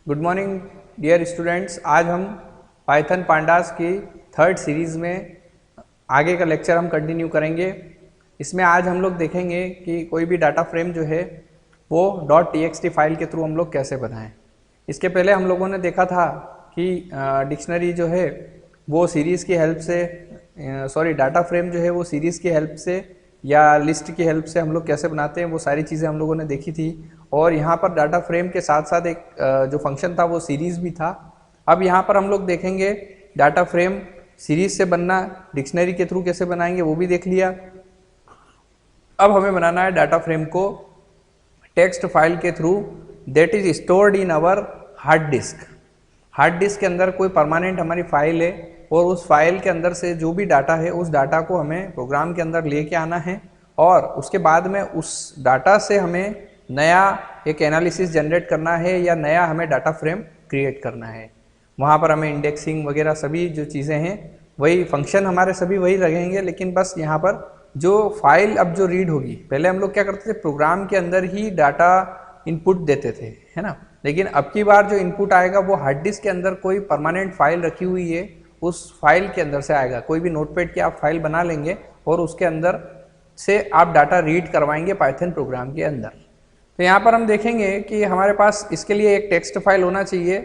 Good morning dear students. आज हम Python pandas की थर्ड सीरीज़ में आगे का लेक्चर हम कंटिन्यू करेंगे। इसमें आज हम लोग देखेंगे कि कोई भी डाटा फ्रेम जो है वो .txt फाइल के थ्रू हम लोग कैसे बनाएं। इसके पहले हम लोगों ने देखा था कि डिक्शनरी जो है वो सीरीज़ की हेल्प से डाटा फ्रेम जो है वो सीरीज़ की हेल्प से या लिस्ट की हेल्प से हम लोग कैसे बनाते हैं, वो सारी चीज़ें हम लोगों ने देखी थी। और यहाँ पर डाटा फ्रेम के साथ साथ एक जो फंक्शन था वो सीरीज़ भी था। अब यहाँ पर हम लोग देखेंगे डाटा फ्रेम सीरीज़ से बनना डिक्शनरी के थ्रू कैसे बनाएंगे वो भी देख लिया। अब हमें बनाना है डाटा फ्रेम को टेक्स्ट फाइल के through that is stored in our hard disk. Hard disk के अंदर कोई परमानेंट हमारी फाइल है और उस फाइल के अंदर से जो भी डाटा है उस डाटा को हमें प्रोग्राम के अंदर लेके आना है और उसके बाद में उस डाटा से हमें नया एक एनालिसिस जनरेट करना है या नया हमें डाटा फ्रेम क्रिएट करना है। वहाँ पर हमें इंडेक्सिंग वगैरह सभी जो चीज़ें हैं वही फंक्शन हमारे सभी वही रहेंगे, लेकिन बस यहाँ पर जो फाइल अब जो रीड होगी, पहले हम लोग क्या करते थे प्रोग्राम के अंदर ही डाटा इनपुट देते थे, है ना। लेकिन अब की बार जो इनपुट आएगा वो हार्ड डिस्क के अंदर कोई परमानेंट फाइल रखी हुई है, उस फाइल के अंदर से आएगा। कोई भी नोटपैड की आप फाइल बना लेंगे और उसके अंदर से आप डाटा रीड करवाएंगे पाइथन प्रोग्राम के अंदर। तो यहाँ पर हम देखेंगे कि हमारे पास इसके लिए एक टेक्स्ट फाइल होना चाहिए।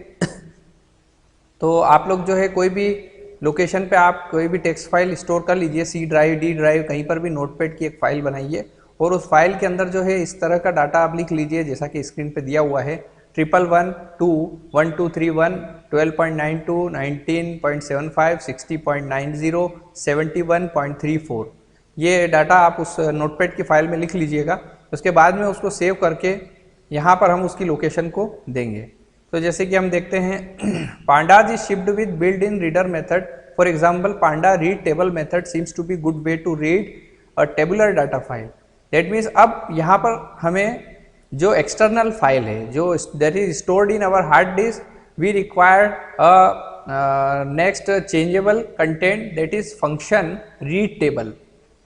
तो आप लोग जो है कोई भी लोकेशन पे आप कोई भी टेक्स्ट फाइल स्टोर कर लीजिए, सी ड्राइव, डी ड्राइव, कहीं पर भी नोटपैड की एक फाइल बनाइए और उस फाइल के अंदर जो है इस तरह का डाटा आप लिख लीजिए जैसा कि स्क्रीन पे दिया हुआ है 11121231 12.92 19.75 60.90 71.34। ये डाटा आप उस नोटपैड की फाइल में लिख लीजिएगा। उसके बाद में उसको सेव करके यहाँ पर हम उसकी लोकेशन को देंगे। तो जैसे कि हम देखते हैं pandas is shipped with build in reader method. For example panda read table method seems to be good way to read a tabular data file. That means अब यहाँ पर हमें जो एक्सटर्नल फाइल है जो that is stored in our hard disk, we require next changeable content that is function read table,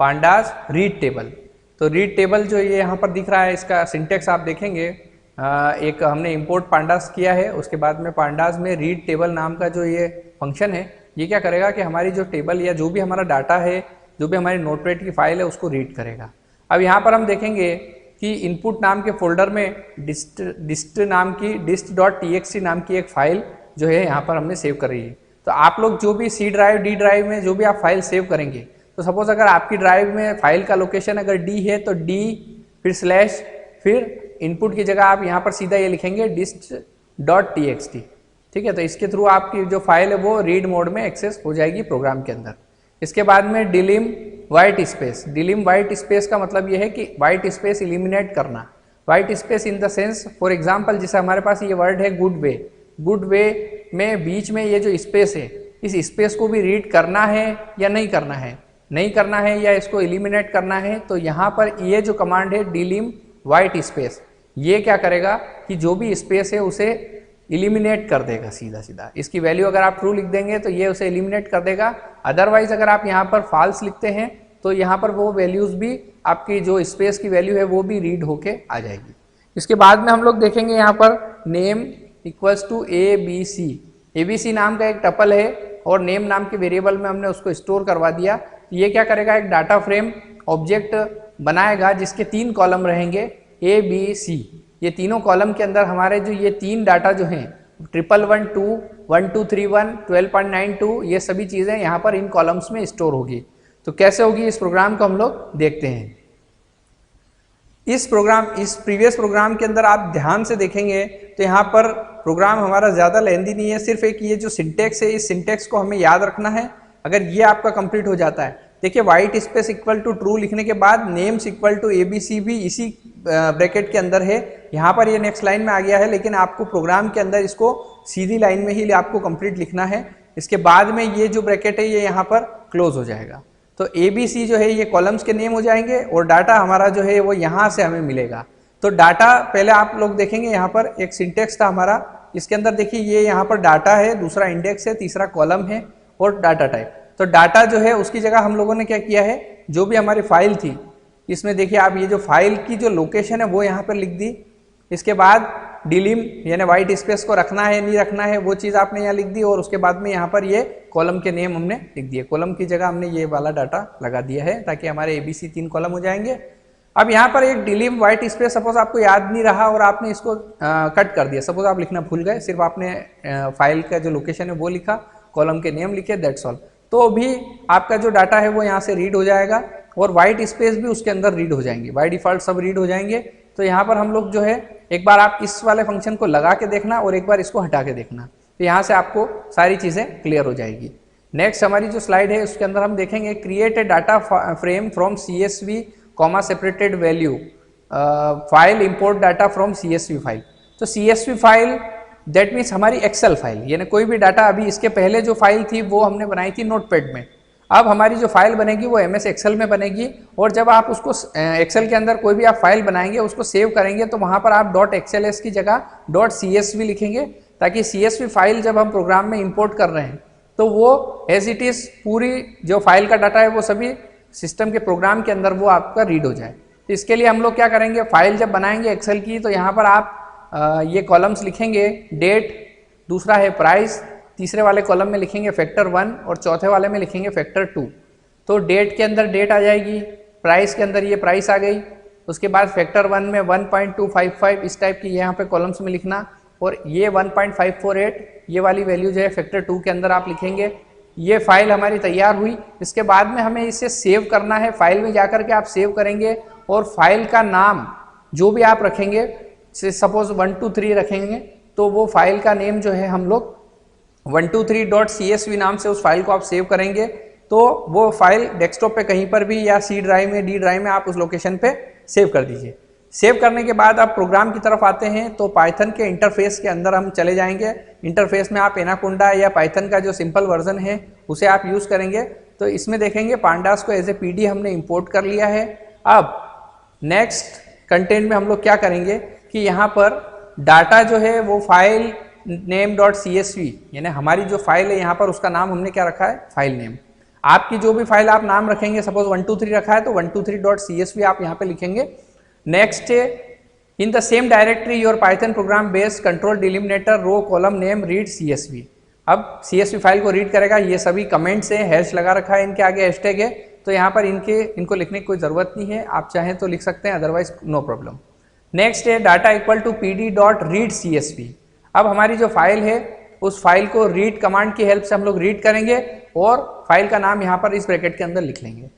pandas read table. तो read table जो ये यहाँ पर दिख रहा है इसका सिंटेक्स आप देखेंगे, एक हमने इंपोर्ट पांडास किया है, उसके बाद में पांडास में रीड टेबल नाम का जो ये फंक्शन है ये क्या करेगा कि हमारी जो टेबल या जो भी हमारा डाटा है, जो भी हमारी नोटपैड की फाइल है उसको रीड करेगा। अब यहाँ पर हम देखेंगे कि इनपुट नाम के फोल्डर में dist.txt नाम की एक फाइल जो है यहाँ पर हमने सेव कर रही है। तो आप लोग जो भी सी ड्राइव, डी ड्राइव में जो भी आप फाइल सेव करेंगे, तो सपोज अगर आपकी ड्राइव में फाइल का लोकेशन अगर डी है तो डी फिर स्लैश फिर इनपुट की जगह आप यहाँ पर सीधा ये लिखेंगे dist.txt। ठीक है, तो इसके थ्रू आपकी जो फाइल है वो रीड मोड में एक्सेस हो जाएगी प्रोग्राम के अंदर। इसके बाद में डिलिम वाइट स्पेस। डिलिम वाइट स्पेस का मतलब ये है कि वाइट स्पेस इलिमिनेट करना। White space in the sense, for example जैसे हमारे पास ये वर्ड है गुड वे, गुड वे में बीच में ये जो स्पेस है इस स्पेस को भी रीड करना है या नहीं करना है, नहीं करना है या इसको इलिमिनेट करना है, तो यहाँ पर ये जो कमांड है डिलिम वाइट स्पेस, ये क्या करेगा कि जो भी स्पेस है उसे इलिमिनेट कर देगा सीधा सीधा। इसकी वैल्यू अगर आप ट्रू लिख देंगे तो ये उसे इलिमिनेट कर देगा। अदरवाइज अगर आप यहाँ पर फॉल्स लिखते हैं तो यहाँ पर वो वैल्यूज भी आपकी जो स्पेस की वैल्यू है वो भी रीड होके आ जाएगी। इसके बाद में हम लोग देखेंगे यहाँ पर name equals to ABC। ABC नाम का एक टपल है और नेम नाम के वेरिएबल में हमने उसको स्टोर करवा दिया। ये क्या करेगा, एक डाटा फ्रेम ऑब्जेक्ट बनाएगा जिसके 3 कॉलम रहेंगे ABC। ये तीनों कॉलम के अंदर हमारे जो ये 3 डाटा जो हैं 1112 1231 12.92 ये सभी चीज़ें यहाँ पर इन कॉलम्स में स्टोर होगी। तो कैसे होगी इस प्रोग्राम को हम लोग देखते हैं। इस प्रीवियस प्रोग्राम के अंदर आप ध्यान से देखेंगे तो यहाँ पर प्रोग्राम हमारा ज़्यादा लेंदी नहीं है, सिर्फ एक ये जो सिंटेक्स है इस सिंटेक्स को हमें याद रखना है। अगर ये आपका कंप्लीट हो जाता है, देखिए white space equal to true लिखने के बाद नेम्स इक्वल टू ABC भी इसी ब्रैकेट के अंदर है। यहाँ पर ये नेक्स्ट लाइन में आ गया है, लेकिन आपको प्रोग्राम के अंदर इसको सीधी लाइन में ही आपको कंप्लीट लिखना है। इसके बाद में ये जो ब्रैकेट है ये यहाँ पर क्लोज हो जाएगा। तो ABC जो है ये कॉलम्स के नेम हो जाएंगे और डाटा हमारा जो है वो यहाँ से हमें मिलेगा। तो डाटा पहले आप लोग देखेंगे यहाँ पर एक सिंटेक्स था हमारा, इसके अंदर देखिए ये यहाँ पर डाटा है, दूसरा इंडेक्स है, तीसरा कॉलम है और डाटा टाइप। तो डाटा जो है उसकी जगह हम लोगों ने क्या किया है, जो भी हमारी फाइल थी इसमें देखिए आप ये जो फाइल की जो लोकेशन है वो यहाँ पर लिख दी। इसके बाद डिलीम यानी वाइट स्पेस को रखना है नहीं रखना है वो चीज़ आपने यहाँ लिख दी, और उसके बाद में यहाँ पर ये कॉलम के नेम हमने लिख दिए। कॉलम की जगह हमने ये वाला डाटा लगा दिया है ताकि हमारे ABC 3 कॉलम हो जाएंगे। अब यहाँ पर एक डिलीम वाइट स्पेस सपोज आपको याद नहीं रहा और आपने इसको कट कर दिया, सपोज आप लिखना भूल गए, सिर्फ आपने फाइल का जो लोकेशन है वो लिखा, कॉलम के नेम लिखे, दैट्स ऑल, तो भी आपका जो डाटा है वो यहाँ से रीड हो जाएगा और वाइट स्पेस भी उसके अंदर रीड हो जाएंगे, बाय डिफॉल्ट सब रीड हो जाएंगे। तो यहाँ पर हम लोग जो है एक बार आप इस वाले फंक्शन को लगा के देखना और एक बार इसको हटा के देखना, तो यहाँ से आपको सारी चीज़ें क्लियर हो जाएगी। नेक्स्ट हमारी जो स्लाइड है उसके अंदर हम देखेंगे create a data frame from CSV comma separated value file import data from CSV file. तो CSV फाइल दैट मीन्स हमारी एक्सेल फाइल, यानी कोई भी डाटा, अभी इसके पहले जो फाइल थी वो हमने बनाई थी नोटपैड में, अब हमारी जो फाइल बनेगी वो MS एक्सेल में बनेगी। और जब आप उसको एक्सेल के अंदर कोई भी आप फाइल बनाएंगे उसको सेव करेंगे तो वहाँ पर आप .xls की जगह .csv लिखेंगे, ताकि CSV फाइल जब हम प्रोग्राम में इंपोर्ट कर रहे हैं तो वो एज इट इज़ पूरी जो फाइल का डाटा है वो सभी सिस्टम के प्रोग्राम के अंदर वो आपका रीड हो जाए। तो इसके लिए हम लोग क्या करेंगे, फाइल जब बनाएंगे एक्सेल की तो यहाँ पर आप ये कॉलम्स लिखेंगे, डेट, दूसरा है प्राइस, तीसरे वाले कॉलम में लिखेंगे फैक्टर 1 और चौथे वाले में लिखेंगे फैक्टर 2। तो डेट के अंदर डेट आ जाएगी, प्राइस के अंदर ये प्राइस आ गई, उसके बाद फैक्टर 1 में 1.255 इस टाइप की यहाँ पे कॉलम्स में लिखना, और ये 1.548 ये वाली वैल्यू जो है फैक्टर 2 के अंदर आप लिखेंगे। ये फाइल हमारी तैयार हुई। इसके बाद में हमें इसे सेव करना है, फाइल में जाकर के आप सेव करेंगे और फाइल का नाम जो भी आप रखेंगे, सपोज 123 रखेंगे तो वो फाइल का नेम जो है हम लोग 123.csv नाम से उस फाइल को आप सेव करेंगे। तो वो फाइल डेस्कटॉप पे कहीं पर भी या C ड्राइव में, D ड्राइव में आप उस लोकेशन पे सेव कर दीजिए। सेव करने के बाद आप प्रोग्राम की तरफ आते हैं तो पाइथन के इंटरफेस के अंदर हम चले जाएंगे। इंटरफेस में आप एनाकोंडा या पाइथन का जो सिंपल वर्जन है उसे आप यूज़ करेंगे। तो इसमें देखेंगे पांडास को एज ए PD हमने इंपोर्ट कर लिया है। अब नेक्स्ट कंटेंट में हम लोग क्या करेंगे कि यहाँ पर डाटा जो है वो फाइल name.csv, यानी हमारी जो फाइल है यहाँ पर उसका नाम हमने क्या रखा है, फाइल नेम। आपकी जो भी फाइल आप नाम रखेंगे, सपोज 123 रखा है तो 123.csv आप यहाँ पे लिखेंगे। Next in the same directory your Python program based control delimiter row column name read CSV। अब CSV फाइल को रीड करेगा, ये सभी कमेंट्स हैं, हैश लगा रखा है इनके आगे, हैशटैग है, तो यहाँ पर इनको लिखने की कोई ज़रूरत नहीं है, आप चाहें तो लिख सकते हैं, अदरवाइज नो प्रॉब्लम। नेक्स्ट है data equal to PD.read CSV। अब हमारी जो फाइल है उस फाइल को रीड कमांड की हेल्प से हम लोग रीड करेंगे और फाइल का नाम यहाँ पर इस ब्रैकेट के अंदर लिख लेंगे।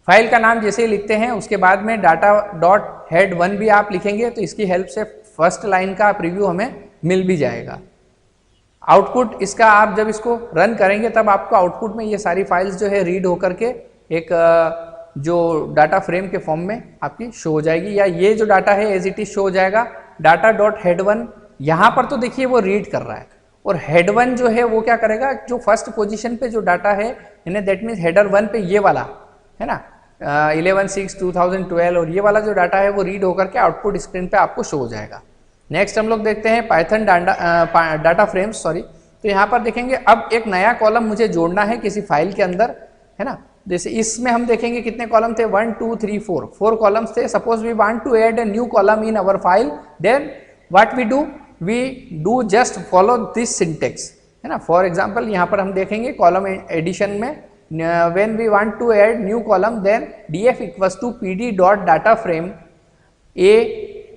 फाइल का नाम जैसे ही लिखते हैं उसके बाद में data.head1 भी आप लिखेंगे, तो इसकी हेल्प से फर्स्ट लाइन का प्रीव्यू हमें मिल भी जाएगा। आउटपुट इसका आप जब इसको रन करेंगे तब आपको आउटपुट में ये सारी फाइल्स जो है रीड होकर के एक जो डाटा फ्रेम के फॉर्म में आपकी शो हो जाएगी, या ये जो डाटा है एज इट इज शो हो जाएगा। data.head1 यहाँ पर तो देखिए वो रीड कर रहा है, और head1 जो है वो क्या करेगा, जो फर्स्ट पोजीशन पे जो डाटा है यानी दैट मीन्स हेडर 1 पे ये वाला है ना 11/6/2012, और ये वाला जो डाटा है वो रीड होकर के आउटपुट स्क्रीन पे आपको शो हो जाएगा। नेक्स्ट हम लोग देखते हैं पाइथन डाटा फ्रेम्स, सॉरी। तो यहाँ पर देखेंगे अब एक नया कॉलम मुझे जोड़ना है किसी फाइल के अंदर, है ना। जैसे इसमें हम देखेंगे कितने कॉलम थे, 1 2 3 4 कॉलम्स थे। Suppose we want to add a new column in our file, then what we do just follow this syntax, है ना। फॉर एग्जाम्पल यहाँ पर हम देखेंगे कॉलम एडिशन में when we want to add new column then df equals to pd.dataframe a,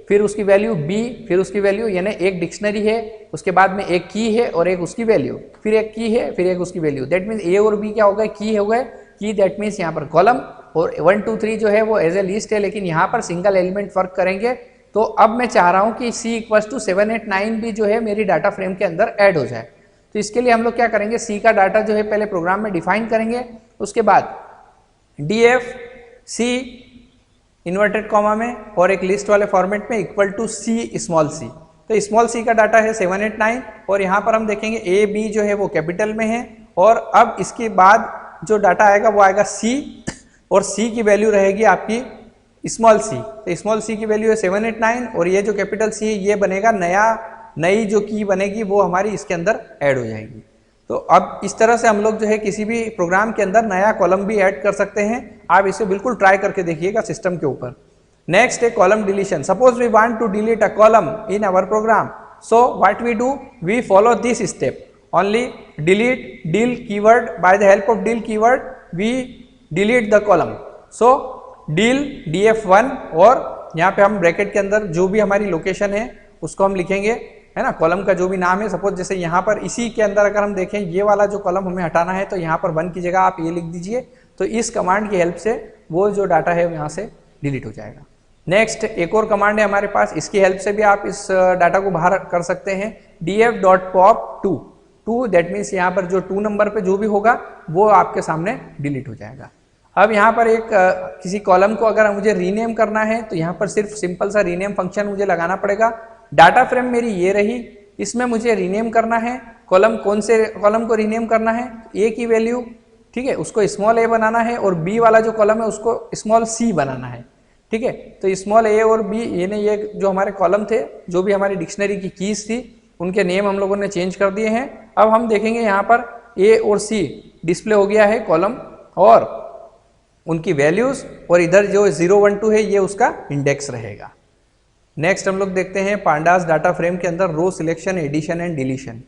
फिर उसकी value b, फिर उसकी वैल्यू, यानी एक डिक्शनरी है, उसके बाद में एक की है और एक उसकी वैल्यू, फिर एक की है, फिर एक उसकी वैल्यू। दैट मीन्स a और b क्या हो गए, की हो गए। की दैट मीन्स यहाँ पर कॉलम, और 1 2 3 जो है वो एज ए लिस्ट है, लेकिन यहाँ पर सिंगल एलिमेंट वर्क करेंगे। तो अब मैं चाह रहा हूँ कि c इक्वल्स टू 7 8 9 भी जो है मेरी डाटा फ्रेम के अंदर ऐड हो जाए। तो इसके लिए हम लोग क्या करेंगे, C का डाटा जो है पहले प्रोग्राम में डिफाइन करेंगे, उसके बाद df C इन्वर्टेड कॉमा में और एक लिस्ट वाले फॉर्मेट में equal to C small c। तो स्मॉल c का डाटा है 7 8 9, और यहाँ पर हम देखेंगे A B जो है वो कैपिटल में है, और अब इसके बाद जो डाटा आएगा वो आएगा C, और C की वैल्यू रहेगी आपकी स्मॉल c। तो स्मॉल c की वैल्यू है 7 8 9, और ये जो कैपिटल C है ये बनेगा नई जो की बनेगी वो हमारी इसके अंदर ऐड हो जाएगी। तो अब इस तरह से हम लोग जो है किसी भी प्रोग्राम के अंदर नया कॉलम भी ऐड कर सकते हैं। आप इसे बिल्कुल ट्राई करके देखिएगा सिस्टम के ऊपर। नेक्स्ट है column deletion. Suppose we want to delete a column in our program, So what we do, we follow this step. Only delete del keyword, by the help of del keyword we delete the column. So del df1 और यहाँ पे हम bracket के अंदर जो भी हमारी location है उसको हम लिखेंगे, है ना, कॉलम का जो भी नाम है। सपोज जैसे यहाँ पर इसी के अंदर अगर हम देखें ये वाला जो कॉलम हमें हटाना है तो यहाँ पर 1 की जगह आप ये लिख दीजिए, तो इस कमांड की हेल्प से वो जो डाटा है यहाँ से डिलीट हो जाएगा। नेक्स्ट एक और कमांड है हमारे पास, इसकी हेल्प से भी आप इस डाटा को बाहर कर सकते हैं, df.pop2 दैट मीन्स यहाँ पर जो 2 नंबर पे जो भी होगा वो आपके सामने डिलीट हो जाएगा। अब यहाँ पर एक किसी कॉलम को अगर मुझे रीनेम करना है तो यहाँ पर सिर्फ सिंपल सा रीनेम फंक्शन मुझे लगाना पड़ेगा। डाटा फ्रेम मेरी ये रही, इसमें मुझे रीनेम करना है कॉलम, कौन से कॉलम को रीनेम करना है, ए की वैल्यू, ठीक है, उसको स्मॉल ए बनाना है और बी वाला जो कॉलम है उसको स्मॉल सी बनाना है, ठीक है। तो स्मॉल ए और बी ये जो हमारे कॉलम थे, जो भी हमारी डिक्शनरी की कीज थी, उनके नेम हम लोगों ने चेंज कर दिए हैं। अब हम देखेंगे यहाँ पर ए और सी डिस्प्ले हो गया है कॉलम और उनकी वैल्यूज, और इधर जो 0 1 2 है ये उसका इंडेक्स रहेगा। नेक्स्ट हम लोग देखते हैं पांडास डाटा फ्रेम के अंदर रो सिलेक्शन, एडिशन एंड डिलीशन।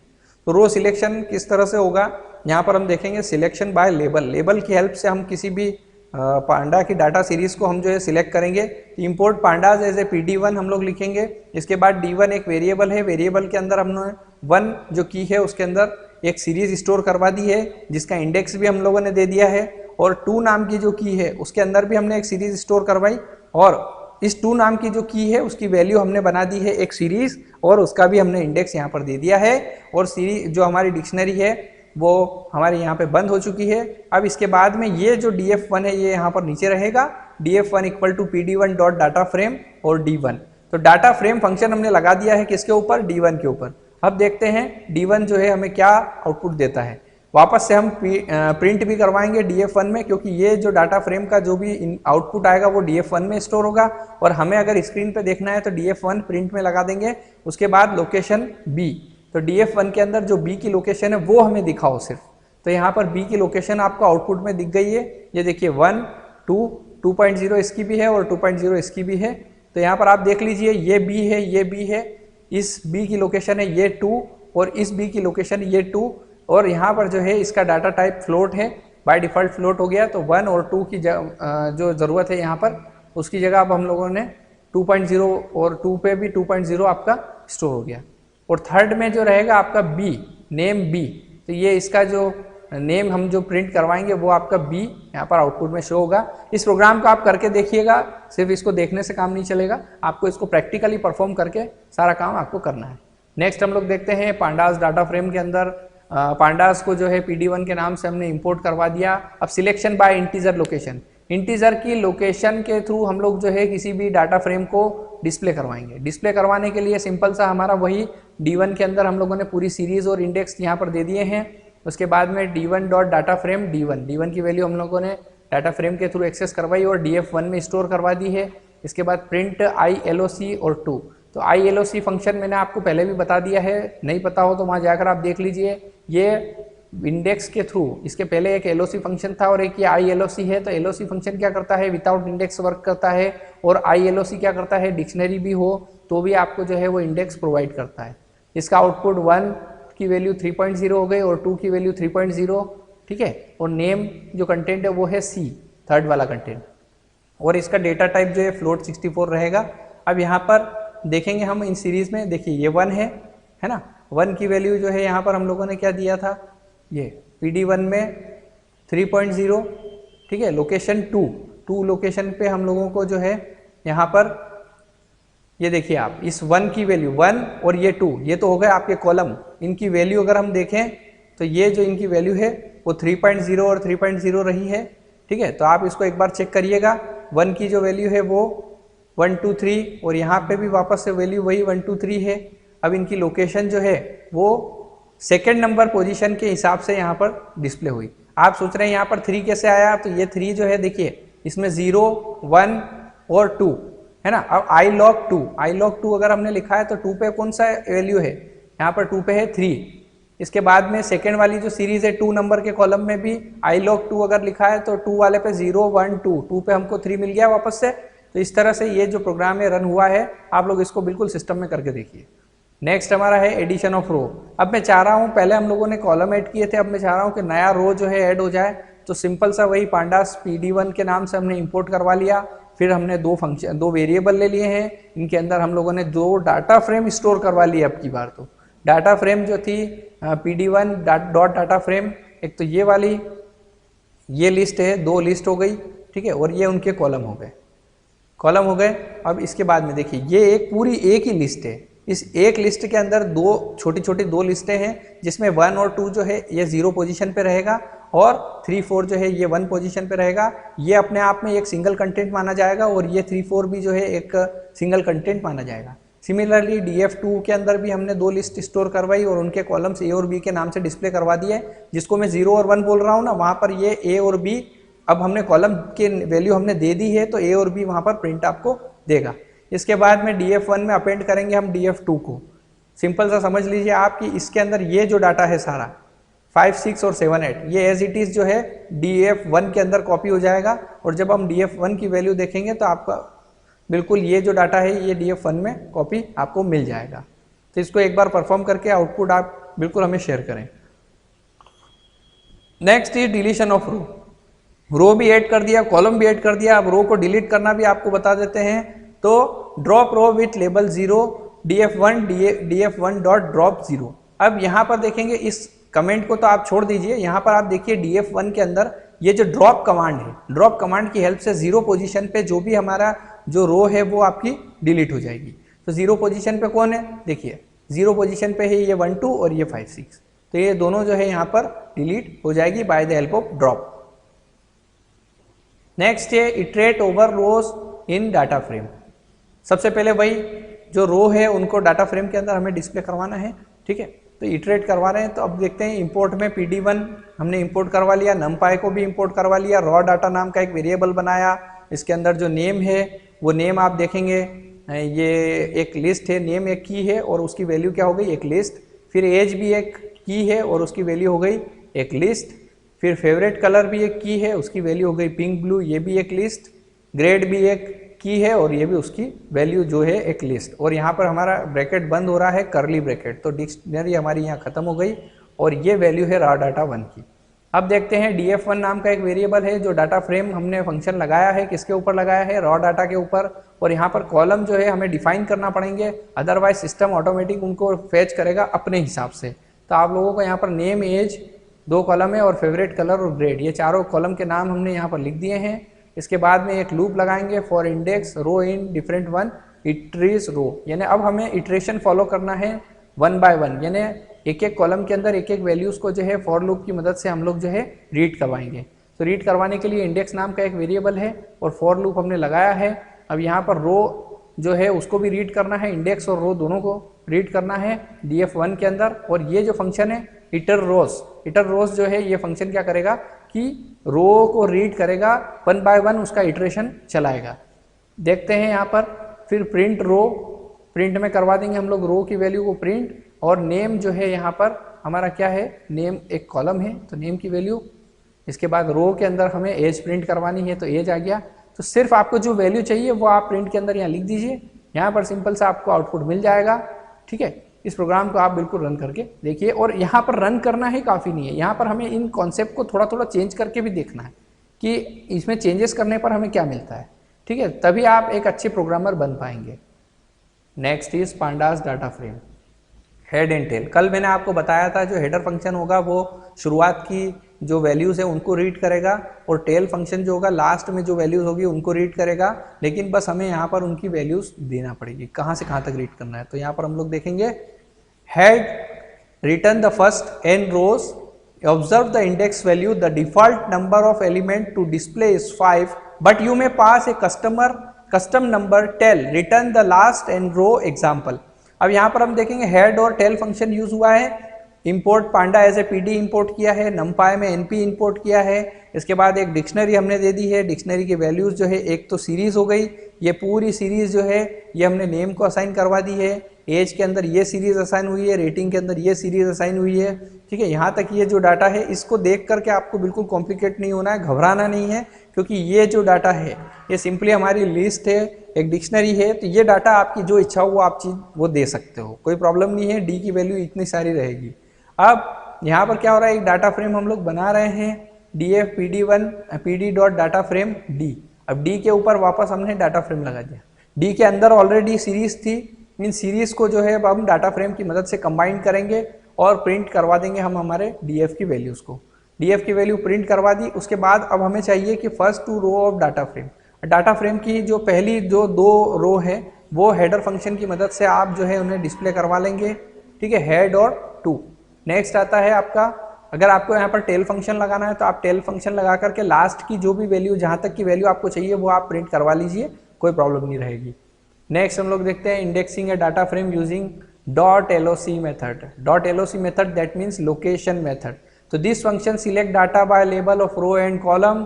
तो रो सिलेक्शन किस तरह से होगा, यहाँ पर हम देखेंगे सिलेक्शन बाय लेबल। लेबल की हेल्प से हम किसी भी पांडा की डाटा सीरीज को हम जो है सिलेक्ट करेंगे। Import pandas as a PD1 हम लोग लिखेंगे। इसके बाद D1 एक वेरिएबल है, वेरिएबल के अंदर हमने 1 जो की है उसके अंदर एक सीरीज स्टोर करवा दी है जिसका इंडेक्स भी हम लोगों ने दे दिया है, और 2 नाम की जो की है उसके अंदर भी हमने एक सीरीज स्टोर करवाई, और इस 2 नाम की जो की है उसकी वैल्यू हमने बना दी है एक सीरीज, और उसका भी हमने इंडेक्स यहाँ पर दे दिया है, और सीरीज जो हमारी डिक्शनरी है वो हमारे यहाँ पे बंद हो चुकी है। अब इसके बाद में ये जो df1 है ये यहाँ पर नीचे रहेगा, df1 equal to PD1 dot data frame और D1। तो डाटा फ्रेम फंक्शन हमने लगा दिया है किसके ऊपर, D1 के ऊपर। अब देखते हैं D1 जो है हमें क्या आउटपुट देता है। वापस से हम प्रिंट भी करवाएंगे df1 में, क्योंकि ये जो डाटा फ्रेम का जो भी आउटपुट आएगा वो df1 में स्टोर होगा, और हमें अगर स्क्रीन पे देखना है तो df1 प्रिंट में लगा देंगे। उसके बाद लोकेशन B, तो df1 के अंदर जो B की लोकेशन है वो हमें दिखाओ सिर्फ। तो यहाँ पर B की लोकेशन आपको आउटपुट में दिख गई है, ये देखिए 1 2 2.0 इसकी भी है और 2.0 इसकी भी है। तो यहाँ पर आप देख लीजिए ये B है, ये B है, इस B की लोकेशन है ये 2, और इस B की लोकेशन ये 2, और यहाँ पर जो है इसका डाटा टाइप फ्लोट है, बाय डिफ़ॉल्ट फ्लोट हो गया। तो 1 और 2 की जो ज़रूरत है यहाँ पर, उसकी जगह अब हम लोगों ने 2.0 और 2 पे भी 2.0 आपका स्टोर हो गया। और थर्ड में जो रहेगा आपका B, नेम B, तो ये इसका जो नेम हम जो प्रिंट करवाएंगे वो आपका B यहाँ पर आउटपुट में शो होगा। इस प्रोग्राम को आप करके देखिएगा, सिर्फ इसको देखने से काम नहीं चलेगा, आपको इसको प्रैक्टिकली परफॉर्म करके सारा काम आपको करना है। नेक्स्ट हम लोग देखते हैं पांडास डाटा फ्रेम के अंदर पांडास को जो है PD1 के नाम से हमने इंपोर्ट करवा दिया। अब selection bye integer location, integer की लोकेशन के थ्रू हम लोग जो है किसी भी डाटा फ्रेम को डिस्प्ले करवाएंगे। डिस्प्ले करवाने के लिए सिंपल सा हमारा वही D1 के अंदर हम लोगों ने पूरी सीरीज और इंडेक्स यहाँ पर दे दिए हैं। उसके बाद में D1 dot data frame D1 की वैल्यू हम लोगों ने डाटा फ्रेम के थ्रू एक्सेस करवाई और df1 में स्टोर करवा दी है। इसके बाद प्रिंट ILOC और 2, तो ILOC फंक्शन मैंने आपको पहले भी बता दिया है, नहीं पता हो तो वहाँ जाकर आप देख लीजिए। ये इंडेक्स के थ्रू, इसके पहले एक LOC फंक्शन था और एक ये ILOC है। तो LOC फंक्शन क्या करता है, विदाउट इंडेक्स वर्क करता है, और ILOC क्या करता है, डिक्शनरी भी हो तो भी आपको जो है वो इंडेक्स प्रोवाइड करता है। इसका आउटपुट 1 की वैल्यू 3.0 हो गई और 2 की वैल्यू 3.0, ठीक है। और नेम जो कंटेंट है वो है C, थर्ड वाला कंटेंट, और इसका डेटा टाइप जो है फ्लोट 64 रहेगा। अब यहाँ पर देखेंगे हम इन सीरीज में, देखिए ये 1 है ना, 1 की वैल्यू जो है यहाँ पर हम लोगों ने क्या दिया था, ये PD1 में 3.0, ठीक है। लोकेशन 2 लोकेशन पे हम लोगों को जो है यहाँ पर ये देखिए आप इस 1 की वैल्यू 1 और ये 2, ये तो हो गए आपके कॉलम। इनकी वैल्यू अगर हम देखें तो ये जो इनकी वैल्यू है वो 3.0 और 3.0 रही है, ठीक है। तो आप इसको एक बार चेक करिएगा, 1 की जो वैल्यू है वो 1 2 3, और यहाँ पे भी वापस से वैल्यू वही 1 2 3 है। अब इनकी लोकेशन जो है वो सेकेंड नंबर पोजीशन के हिसाब से यहाँ पर डिस्प्ले हुई। आप सोच रहे हैं यहाँ पर 3 कैसे आया, तो ये 3 जो है देखिए इसमें 0 1 और 2 है ना। अब I log 2 अगर हमने लिखा है तो 2 पे कौन सा वैल्यू है, यहाँ पर 2 पे है 3। इसके बाद में सेकेंड वाली जो सीरीज है 2 नंबर के कॉलम में भी I log 2 अगर लिखा है तो 2 वाले पे 0 1 2 पे हमको 3 मिल गया वापस से। तो इस तरह से ये जो प्रोग्राम है रन हुआ है, आप लोग इसको बिल्कुल सिस्टम में करके देखिए। नेक्स्ट हमारा है एडिशन ऑफ रो। अब मैं चाह रहा हूँ, पहले हम लोगों ने कॉलम ऐड किए थे, अब मैं चाह रहा हूँ कि नया रो जो है ऐड हो जाए। तो सिंपल सा वही पांडास PD1 के नाम से हमने इंपोर्ट करवा लिया। फिर हमने दो वेरिएबल ले लिए हैं, इनके अंदर हम लोगों ने 2 डाटा फ्रेम स्टोर करवा लिए। अब की बार तो डाटा फ्रेम जो थी PD1 डॉट डाटा फ्रेम, एक तो ये वाली, ये लिस्ट है, 2 लिस्ट हो गई, ठीक है, और ये उनके कॉलम हो गए, कॉलम हो गए। अब इसके बाद में देखिए ये एक पूरी एक ही लिस्ट है। इस एक लिस्ट के अंदर 2 छोटी छोटी 2 लिस्टें हैं, जिसमें 1 और 2 जो है ये 0 पोजीशन पे रहेगा और 3, 4 जो है ये 1 पोजीशन पे रहेगा। ये अपने आप में एक सिंगल कंटेंट माना जाएगा और ये 3, 4 भी जो है एक सिंगल कंटेंट माना जाएगा। सिमिलरली DF2 के अंदर भी हमने 2 लिस्ट स्टोर करवाई और उनके कॉलम्स A और B के नाम से डिस्प्ले करवा दिए। जिसको मैं 0 और 1 बोल रहा हूँ ना, वहाँ पर ये A और B, अब हमने कॉलम के वैल्यू हमने दे दी है, तो A और B वहाँ पर प्रिंट आपको देगा। इसके बाद में DF1 में अपेंड करेंगे हम DF2 को। सिंपल सा समझ लीजिए आप कि इसके अंदर ये जो डाटा है सारा 5, 6 और 7, 8 ये एज इट इज़ जो है DF1 के अंदर कॉपी हो जाएगा। और जब हम DF1 की वैल्यू देखेंगे तो आपका बिल्कुल ये जो डाटा है ये DF1 में कॉपी आपको मिल जाएगा। तो इसको एक बार परफॉर्म करके आउटपुट आप बिल्कुल हमें शेयर करें। नेक्स्ट इज डिलीशन ऑफ रो भी ऐड कर दिया, कॉलम भी ऐड कर दिया। अब रो को डिलीट करना भी आपको बता देते हैं। तो drop row with label 0 DF1 dot drop 0। अब यहाँ पर देखेंगे, इस कमेंट को तो आप छोड़ दीजिए, यहाँ पर आप देखिए DF1 के अंदर ये जो ड्रॉप कमांड है, ड्रॉप कमांड की हेल्प से 0 पोजीशन पे जो भी हमारा जो रो है वो आपकी डिलीट हो जाएगी। तो 0 पोजीशन पे कौन है, देखिए 0 पोजीशन पे है ये 1, 2 और ये 5, 6, तो ये दोनों जो है यहाँ पर डिलीट हो जाएगी by the help of drop. Next है इटरेट ओवर रोज इन डाटा फ्रेम। सबसे पहले वही जो रो है उनको डाटा फ्रेम के अंदर हमें डिस्प्ले करवाना है, ठीक है। तो इटरेट करवा रहे हैं। तो अब देखते हैं, इंपोर्ट में PD1 हमने इंपोर्ट करवा लिया, numpy को भी इंपोर्ट करवा लिया, रॉ डाटा नाम का एक वेरिएबल बनाया। इसके अंदर जो नेम है वो नेम आप देखेंगे, ये एक लिस्ट है, नेम एक की है और उसकी वैल्यू क्या हो गई, एक लिस्ट। फिर एज भी एक की है और उसकी वैल्यू हो गई एक लिस्ट। फिर फेवरेट कलर भी एक की है, उसकी वैल्यू हो गई पिंक ब्लू, ये भी एक लिस्ट। ग्रेड भी एक की है और ये भी उसकी वैल्यू जो है एक लिस्ट। और यहाँ पर हमारा ब्रैकेट बंद हो रहा है, करली ब्रैकेट, तो डिक्शनरी हमारी यहाँ खत्म हो गई और ये वैल्यू है रॉ डाटा 1 की। अब देखते हैं DF1 नाम का एक वेरिएबल है जो डाटा फ्रेम हमने फंक्शन लगाया है, किसके ऊपर लगाया है, रॉ डाटा के ऊपर। और यहाँ पर कॉलम जो है हमें डिफाइन करना पड़ेंगे, अदरवाइज सिस्टम ऑटोमेटिक उनको फेच करेगा अपने हिसाब से। तो आप लोगों को यहाँ पर नेम, एज 2 कॉलम है और फेवरेट कलर और ग्रेड, ये चारों कॉलम के नाम हमने यहाँ पर लिख दिए हैं। इसके बाद में एक लूप लगाएंगे for index row in different 1 iterrows row, यानी अब हमें इटरेशन फॉलो करना है 1 बाय 1, यानी एक एक कॉलम के अंदर एक एक वैल्यूज़ को जो है फॉर लूप की मदद से हम लोग जो है रीड करवाएंगे। तो रीड करवाने के लिए इंडेक्स नाम का एक वेरिएबल है और फॉर लूप हमने लगाया है। अब यहाँ पर रो जो है उसको भी रीड करना है, इंडेक्स और रो दोनों को रीड करना है DF1 के अंदर। और ये जो फंक्शन है इटर रोज जो है ये फंक्शन क्या करेगा कि रो को रीड करेगा, 1 बाय 1 उसका इटरेशन चलाएगा। देखते हैं यहाँ पर, फिर प्रिंट रो, प्रिंट में करवा देंगे हम लोग रो की वैल्यू को प्रिंट। और नेम जो है यहाँ पर हमारा क्या है, नेम एक कॉलम है तो नेम की वैल्यू। इसके बाद रो के अंदर हमें एज प्रिंट करवानी है तो एज आ गया। तो सिर्फ आपको जो वैल्यू चाहिए वो आप प्रिंट के अंदर यहाँ लिख दीजिए, यहाँ पर सिंपल सा आपको आउटपुट मिल जाएगा, ठीक है। इस प्रोग्राम को आप बिल्कुल रन करके देखिए। और यहाँ पर रन करना ही काफ़ी नहीं है, यहाँ पर हमें इन कॉन्सेप्ट को थोड़ा थोड़ा चेंज करके भी देखना है कि इसमें चेंजेस करने पर हमें क्या मिलता है, ठीक है, तभी आप एक अच्छे प्रोग्रामर बन पाएंगे। Next is pandas data frame, head and tail. कल मैंने आपको बताया था जो हेडर फंक्शन होगा वो शुरुआत की जो वैल्यूज़ है उनको रीड करेगा और टेल फंक्शन जो होगा लास्ट में जो वैल्यूज़ होगी उनको रीड करेगा। लेकिन बस हमें यहाँ पर उनकी वैल्यूज़ देना पड़ेगी, कहाँ से कहाँ तक रीड करना है। तो यहाँ पर हम लोग देखेंगे, head return the first n rows, observe the index value, the default number of element to display is 5 but you may pass a custom number tel, return the last n row example। अब यहाँ पर हम देखेंगे head और tell function use हुआ है, import panda as a PD import किया है, numpy में NP इंपोर्ट किया है। इसके बाद एक डिक्शनरी हमने दे दी है, डिक्शनरी की वैल्यूज जो है एक तो सीरीज हो गई, ये पूरी सीरीज जो है ये हमने नेम को असाइन करवा दी है। एज के अंदर ये सीरीज असाइन हुई है, रेटिंग के अंदर ये सीरीज असाइन हुई है, ठीक है। यहाँ तक ये जो डाटा है इसको देख करके आपको बिल्कुल कॉम्प्लिकेट नहीं होना है, घबराना नहीं है, क्योंकि ये जो डाटा है ये सिंपली हमारी लिस्ट है, एक डिक्शनरी है, तो ये डाटा आपकी जो इच्छा हो वो आप चीज़ वो दे सकते हो, कोई प्रॉब्लम नहीं है। डी की वैल्यू इतनी सारी रहेगी। अब यहाँ पर क्या हो रहा है, एक डाटा फ्रेम हम लोग बना रहे हैं df pd1 pd dot data frame D. अब डी के ऊपर वापस हमने डाटा फ्रेम लगा दिया। डी के अंदर ऑलरेडी सीरीज थी, इन सीरीज को जो है अब हम डाटा फ्रेम की मदद से कंबाइन करेंगे और प्रिंट करवा देंगे हम हमारे df की वैल्यूज़ को। df की वैल्यू प्रिंट करवा दी, उसके बाद अब हमें चाहिए कि first 2 row of data frame, data frame की जो पहली जो 2 रो है वो हेडर फंक्शन की मदद से आप जो है उन्हें डिस्प्ले करवा लेंगे, ठीक है, हेड और टू। नेक्स्ट आता है आपका, अगर आपको यहाँ पर टेल फंक्शन लगाना है तो आप टेल फंक्शन लगा करके लास्ट की जो भी वैल्यू, जहाँ तक की वैल्यू आपको चाहिए वो आप प्रिंट करवा लीजिए, कोई प्रॉब्लम नहीं रहेगी। नेक्स्ट हम लोग देखते हैं indexing a data frame using .loc method. .loc method that means location method. तो this function select data by label of row and column,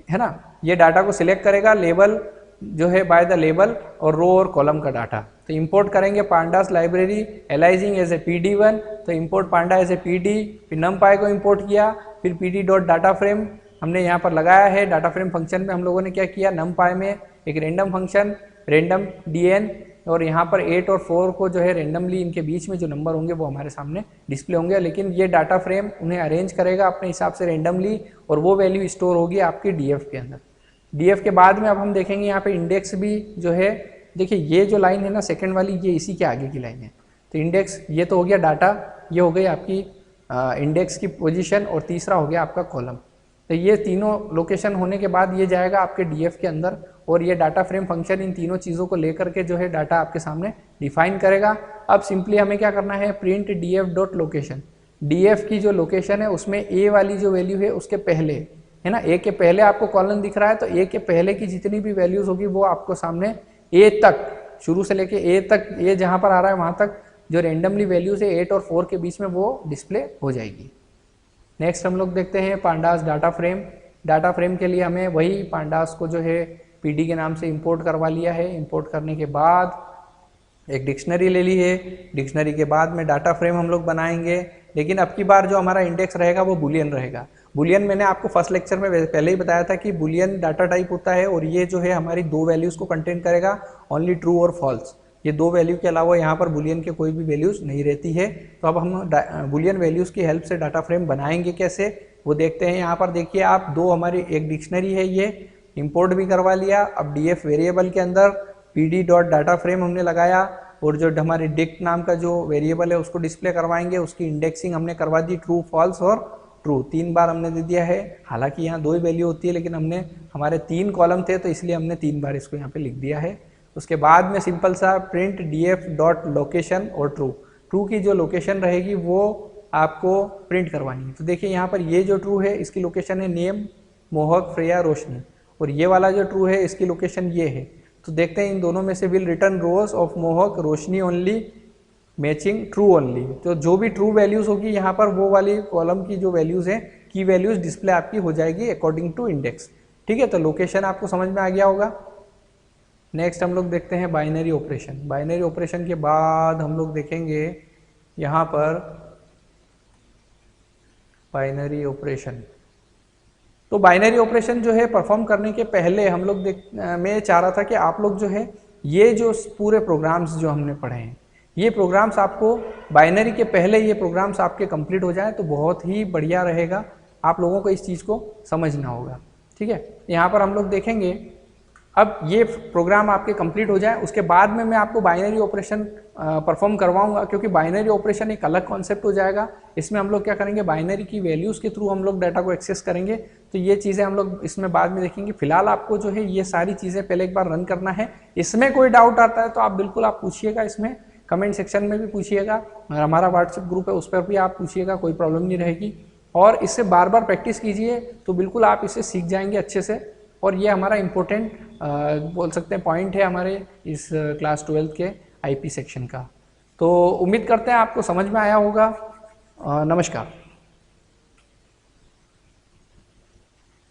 है ना, ये डाटा को सिलेक्ट करेगा लेबल जो है बाय द लेबल और रो और कॉलम का डाटा। तो इंपोर्ट करेंगे pandas library aliasing as a pd1, तो import panda as a pd, फिर numpy को इंपोर्ट किया, फिर pd डॉट डाटा फ्रेम हमने यहाँ पर लगाया है। डाटा फ्रेम फंक्शन में हम लोगों ने क्या किया, numpy में एक रेंडम फंक्शन रेंडम dn, और यहाँ पर 8 और 4 को जो है रेंडमली इनके बीच में जो नंबर होंगे वो हमारे सामने डिस्प्ले होंगे, लेकिन ये डाटा फ्रेम उन्हें अरेंज करेगा अपने हिसाब से रेंडमली, और वो वैल्यू स्टोर होगी आपकी df के अंदर। df के बाद में अब हम देखेंगे यहाँ पे इंडेक्स भी जो है, देखिए ये जो लाइन है ना सेकंड वाली, ये इसी के आगे की लाइन है। तो इंडेक्स ये तो हो गया डाटा, ये हो गई आपकी इंडेक्स की पोजीशन, और तीसरा हो गया आपका कॉलम। तो ये तीनों लोकेशन होने के बाद ये जाएगा आपके df के अंदर, और ये डाटा फ्रेम फंक्शन इन तीनों चीज़ों को लेकर के जो है डाटा आपके सामने डिफाइन करेगा। अब सिंपली हमें क्या करना है, print df dot location. df की जो लोकेशन है उसमें a वाली जो वैल्यू है उसके पहले, है ना, ए के पहले आपको कॉलम दिख रहा है, तो ए के पहले की जितनी भी वैल्यूज होगी वो आपको सामने ए तक, शुरू से लेके ए तक, ए जहाँ पर आ रहा है वहाँ तक जो रेंडमली वैल्यूज है 8 और 4 के बीच में वो डिस्प्ले हो जाएगी। नेक्स्ट हम लोग देखते हैं pandas data frame. Data frame के लिए हमें वही पांडास को जो है पीडी के नाम से इंपोर्ट करवा लिया है। इंपोर्ट करने के बाद एक डिक्शनरी ले ली है, डिक्शनरी के बाद में डाटा फ्रेम हम लोग बनाएंगे, लेकिन अब की बार जो हमारा इंडेक्स रहेगा वो बुलियन रहेगा। बुलियन मैंने आपको फर्स्ट लेक्चर में पहले ही बताया था कि बुलियन डाटा टाइप होता है, और ये जो है हमारी 2 वैल्यूज़ को कंटेन करेगा, ओनली ट्रू और फॉल्स। ये 2 वैल्यू के अलावा यहाँ पर बुलियन के कोई भी वैल्यूज़ नहीं रहती है। तो अब हम बुलियन वैल्यूज़ की हेल्प से डाटा फ्रेम बनाएंगे कैसे वो देखते हैं। यहाँ पर देखिए आप, 2 हमारी एक डिक्शनरी है, ये इंपोर्ट भी करवा लिया। अब df वेरिएबल के अंदर pd डॉट डाटा फ्रेम हमने लगाया, और जो हमारे डिक्ट नाम का जो वेरिएबल है उसको डिस्प्ले करवाएंगे। उसकी इंडेक्सिंग हमने करवा दी ट्रू, फॉल्स और ट्रू, 3 बार हमने दे दिया है। हालांकि यहाँ 2 ही वैल्यू होती है, लेकिन हमने हमारे 3 कॉलम थे तो इसलिए हमने 3 बार इसको यहाँ पे लिख दिया है। उसके बाद में सिंपल सा प्रिंट df डॉट लोकेशन और ट्रू, ट्रू की जो लोकेशन रहेगी वो आपको प्रिंट करवानी है। तो देखिए यहाँ पर ये जो ट्रू है इसकी लोकेशन है नेम, मोहक, फ्रेया, रोशनी, और ये वाला जो ट्रू है इसकी लोकेशन ये है। तो देखते हैं इन दोनों में से विल रिटर्न रोज ऑफ मोहक, रोशनी ओनली, मैचिंग ट्रू ओनली। तो जो भी ट्रू वैल्यूज होगी यहाँ पर वो वाली कॉलम की जो वैल्यूज हैं, की वैल्यूज डिस्प्ले आपकी हो जाएगी अकॉर्डिंग टू इंडेक्स, ठीक है। तो लोकेशन आपको समझ में आ गया होगा। नेक्स्ट हम लोग देखते हैं बाइनरी ऑपरेशन। बाइनरी ऑपरेशन के बाद हम लोग देखेंगे यहाँ पर बाइनरी ऑपरेशन। तो बाइनरी ऑपरेशन जो है परफॉर्म करने के पहले हम लोग मैं चाह रहा था कि आप लोग जो है ये जो पूरे प्रोग्राम्स जो हमने पढ़े हैं, ये प्रोग्राम्स आपको बाइनरी के पहले ये प्रोग्राम्स आपके कंप्लीट हो जाए तो बहुत ही बढ़िया रहेगा। आप लोगों को इस चीज़ को समझना होगा, ठीक है। यहाँ पर हम लोग देखेंगे, अब ये प्रोग्राम आपके कंप्लीट हो जाए उसके बाद में मैं आपको बाइनरी ऑपरेशन परफॉर्म करवाऊंगा, क्योंकि बाइनरी ऑपरेशन एक अलग कॉन्सेप्ट हो जाएगा। इसमें हम लोग क्या करेंगे, बाइनरी की वैल्यूज़ के थ्रू हम लोग डाटा को एक्सेस करेंगे। तो ये चीज़ें हम लोग इसमें बाद में देखेंगे। फिलहाल आपको जो है ये सारी चीज़ें पहले एक बार रन करना है। इसमें कोई डाउट आता है तो आप बिल्कुल आप पूछिएगा, इसमें कमेंट सेक्शन में भी पूछिएगा, हमारा व्हाट्सएप ग्रुप है उस पर भी आप पूछिएगा, कोई प्रॉब्लम नहीं रहेगी। और इससे बार बार प्रैक्टिस कीजिए तो बिल्कुल आप इसे सीख जाएंगे अच्छे से। और ये हमारा इम्पोर्टेंट बोल सकते हैं पॉइंट है हमारे इस क्लास 12 के आईपी सेक्शन का। तो उम्मीद करते हैं आपको समझ में आया होगा। नमस्कार।